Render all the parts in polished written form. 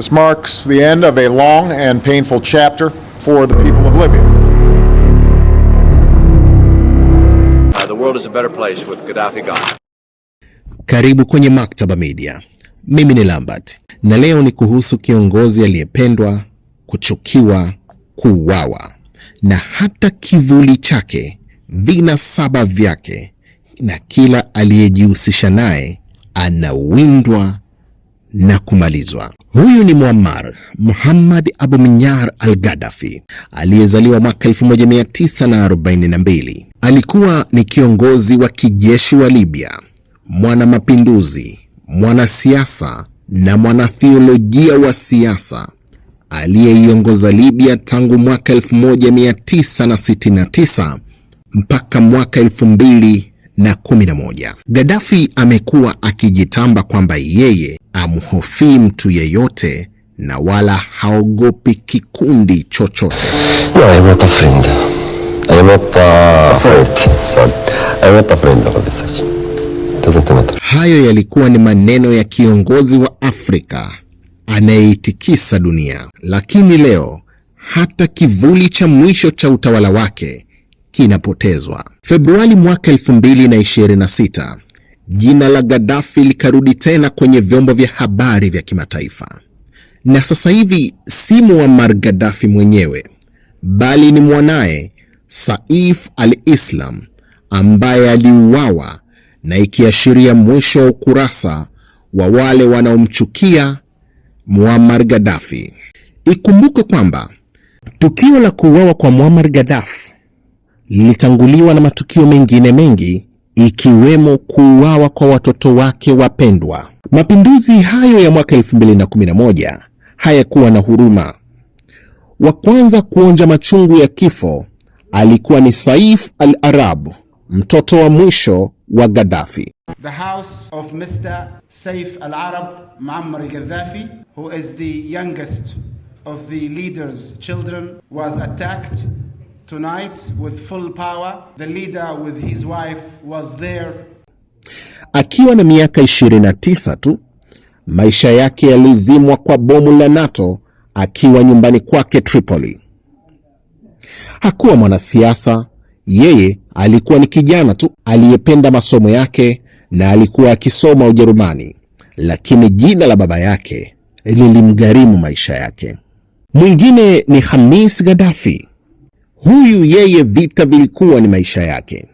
This marks the end of a long and painful chapter for the people of Libya. The world is a better place with Gaddafi gone. Karibu kwenye Maktaba Media. Mimi ni Lambert. Na leo ni kuhusu kiongozi aliyependwa, kuchukiwa, kuuawa, na hata kivuli chake, vinasaba vyake, na kila aliyejihusisha naye anawindwa na kumalizwa. Huyu ni Muammar Muhammad Abu Minyar al-Gaddafi, aliyezaliwa mwaka 1942. Alikuwa ni kiongozi wa kijeshi wa Libya, mwana mapinduzi, mwanasiasa na mwanatheolojia wa siasa aliyeiongoza Libya tangu mwaka 1969 mpaka mwaka 2011. Gaddafi amekuwa akijitamba kwamba yeye amhofii mtu yeyote na wala haogopi kikundi chochote. No, I'm not a friend. I'm not afraid. Sorry. I'm not a friend of this action. Doesn't matter. Hayo yalikuwa ni maneno ya kiongozi wa Afrika anayeitikisa dunia. Lakini leo hata kivuli cha mwisho cha utawala wake kinapotezwa. Februari mwaka 2026, jina la Gaddafi likarudi tena kwenye vyombo vya habari vya kimataifa. Na sasa hivi si Muammar Gaddafi mwenyewe, bali ni mwanae Saif al-Islam ambaye aliuawa, na ikiashiria mwisho wa ukurasa wa wale wanaomchukia Muammar Gaddafi. Ikumbuke kwamba tukio la kuuawa kwa Muammar Gaddafi lilitanguliwa na matukio mengine mengi, ikiwemo kuuawa kwa watoto wake wapendwa. Mapinduzi hayo ya mwaka 2011 hayakuwa na huruma. Wa kwanza kuonja machungu ya kifo alikuwa ni Saif al-Arab, mtoto wa mwisho wa Gaddafi. The house of Mr. Saif al-Arab Muammar al-Gaddafi, who is the youngest of the leader's children, was attacked tonight with full power. The leader with his wife was there. Akiwa na miaka 29 tu, maisha yake yalizimwa kwa bomu la NATO akiwa nyumbani kwake Tripoli. Hakuwa mwanasiasa, yeye alikuwa ni kijana tu aliyependa masomo yake na alikuwa akisoma Ujerumani, lakini jina la baba yake lilimgharimu maisha yake. Mwingine ni Khamis Gaddafi. Huyu yeye vita vilikuwa ni maisha yake.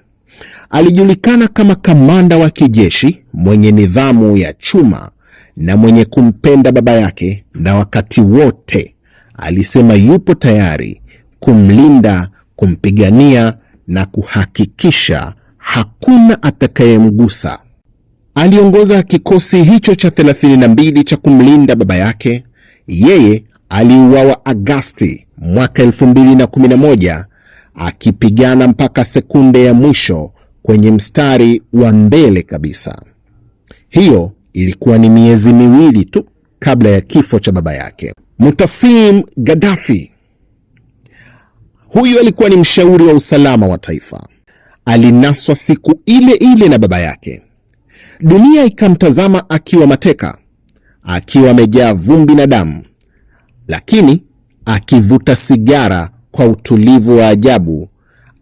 Alijulikana kama kamanda wa kijeshi mwenye nidhamu ya chuma na mwenye kumpenda baba yake, na wakati wote alisema yupo tayari kumlinda, kumpigania na kuhakikisha hakuna atakayemgusa. Aliongoza kikosi hicho cha 32 cha kumlinda baba yake. Yeye aliuawa Agosti mwaka 2011 akipigana mpaka sekunde ya mwisho kwenye mstari wa mbele kabisa. Hiyo ilikuwa ni miezi miwili tu kabla ya kifo cha baba yake. Mutassim Gaddafi, huyu alikuwa ni mshauri wa usalama wa taifa. Alinaswa siku ile ile na baba yake. Dunia ikamtazama akiwa mateka, akiwa amejaa vumbi na damu, lakini akivuta sigara kwa utulivu wa ajabu,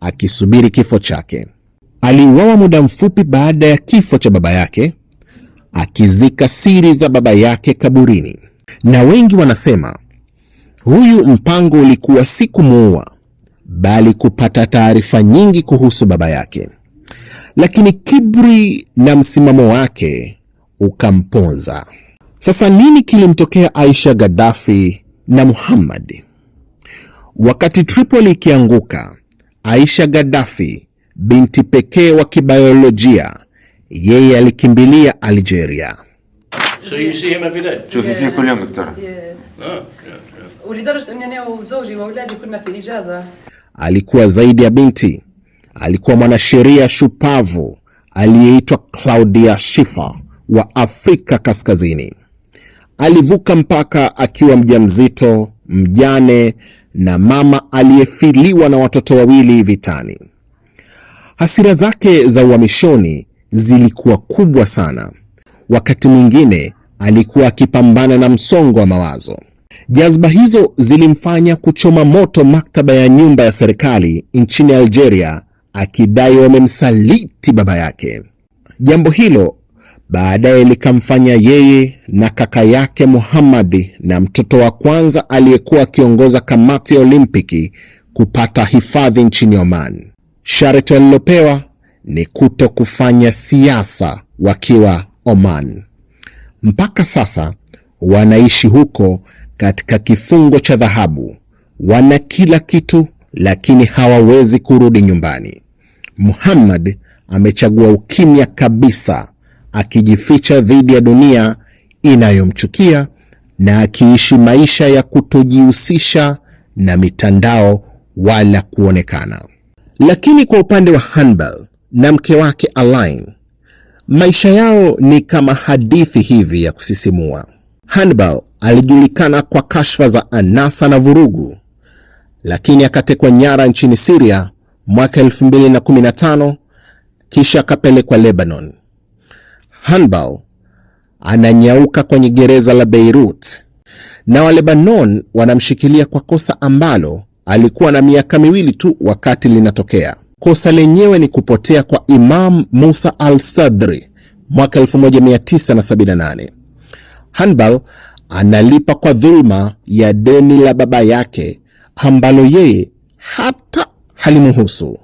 akisubiri kifo chake. Aliuawa muda mfupi baada ya kifo cha baba yake, akizika siri za baba yake kaburini. Na wengi wanasema huyu mpango ulikuwa si kumuua, bali kupata taarifa nyingi kuhusu baba yake. Lakini kiburi na msimamo wake ukamponza. Sasa nini kilimtokea Aisha Gaddafi na Muhammad? Wakati Tripoli ikianguka, Aisha Gaddafi, binti pekee wa kibiolojia, yeye alikimbilia Algeria. So you see him every day? شوفي فيه كل يوم دكتورة. ولدرجة أني أنا وزوجي وأولادي كنا في إجازة. Alikuwa zaidi ya binti. Alikuwa mwanasheria shupavu aliyeitwa Claudia Schiffer wa Afrika Kaskazini. Alivuka mpaka akiwa mjamzito, mjane na mama aliyefiliwa na watoto wawili vitani. Hasira zake za uhamishoni zilikuwa kubwa sana. Wakati mwingine alikuwa akipambana na msongo wa mawazo. Jazba hizo zilimfanya kuchoma moto maktaba ya nyumba ya serikali nchini Algeria, akidai wamemsaliti baba yake. Jambo hilo baadaye likamfanya yeye na kaka yake Muhammad na mtoto wa kwanza aliyekuwa akiongoza kamati ya Olimpiki kupata hifadhi nchini Oman. Sharti walilopewa ni kuto kufanya siasa wakiwa Oman. Mpaka sasa wanaishi huko katika kifungo cha dhahabu. Wana kila kitu, lakini hawawezi kurudi nyumbani. Muhammad amechagua ukimya kabisa, akijificha dhidi ya dunia inayomchukia na akiishi maisha ya kutojihusisha na mitandao wala kuonekana. Lakini kwa upande wa Hanbal na mke wake Alain, maisha yao ni kama hadithi hivi ya kusisimua. Hanbal alijulikana kwa kashfa za anasa na vurugu, lakini akatekwa nyara nchini Syria mwaka 2015 kisha akapelekwa Lebanon. Hanbal ananyauka kwenye gereza la Beirut na wa Lebanon wanamshikilia kwa kosa ambalo alikuwa na miaka 2 tu wakati linatokea. Kosa lenyewe ni kupotea kwa Imam Musa al-Sadri mwaka 1978. Hanbal analipa kwa dhulma ya deni la baba yake ambalo yeye hata halimuhusu.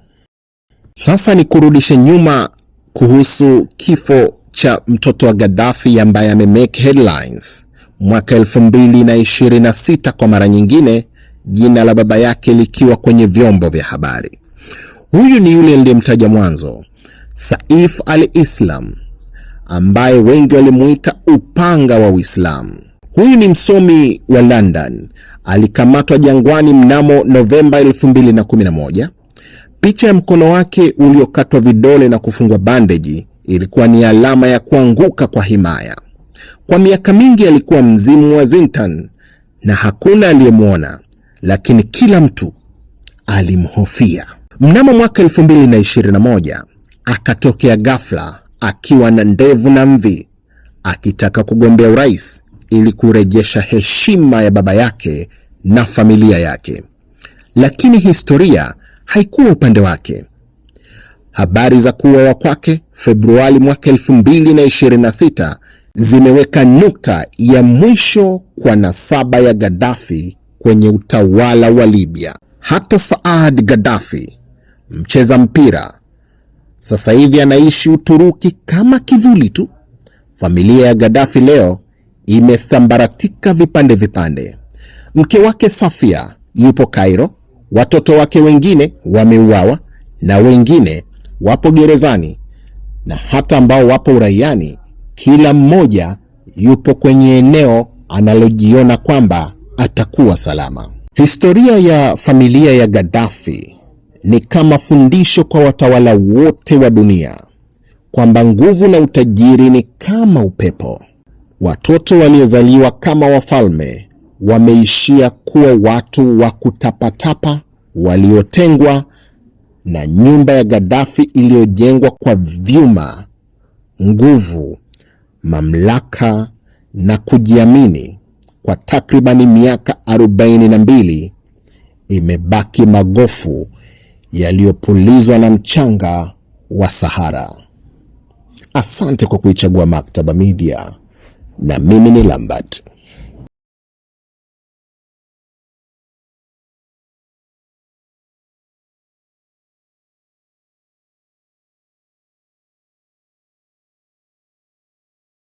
Sasa ni kurudisha nyuma kuhusu kifo cha mtoto wa Gaddafi ambaye amemake headlines mwaka 2026 kwa mara nyingine, jina la baba yake likiwa kwenye vyombo vya habari. Huyu ni yule aliyemtaja mwanzo, Saif al-Islam, ambaye wengi walimuita upanga wa Uislamu. Huyu ni msomi wa London, alikamatwa jangwani mnamo Novemba 2011. Picha ya mkono wake uliokatwa vidole na kufungwa bandeji ilikuwa ni alama ya kuanguka kwa himaya. Kwa miaka mingi alikuwa mzimu wa Zintan na hakuna aliyemwona, lakini kila mtu alimhofia. Mnamo mwaka 2021 akatokea ghafla akiwa na ndevu na mvi, akitaka kugombea urais ili kurejesha heshima ya baba yake na familia yake. Lakini historia haikuwa upande wake. Habari za kuuawa kwake Februari mwaka 2026 zimeweka nukta ya mwisho kwa nasaba ya Gaddafi kwenye utawala wa Libya. Hata Saad Gaddafi, mcheza mpira, sasa hivi anaishi Uturuki kama kivuli tu. Familia ya Gaddafi leo imesambaratika vipande vipande. Mke wake Safia yupo Cairo, watoto wake wengine wameuawa na wengine wapo gerezani, na hata ambao wapo uraiani, kila mmoja yupo kwenye eneo analojiona kwamba atakuwa salama. Historia ya familia ya Gaddafi ni kama fundisho kwa watawala wote wa dunia, kwamba nguvu na utajiri ni kama upepo. Watoto waliozaliwa kama wafalme wameishia kuwa watu wa kutapatapa, waliotengwa, na nyumba ya Gaddafi iliyojengwa kwa vyuma, nguvu, mamlaka na kujiamini kwa takribani miaka 42 imebaki magofu yaliyopulizwa na mchanga wa Sahara. Asante kwa kuichagua Maktaba Media, na mimi ni Lambert.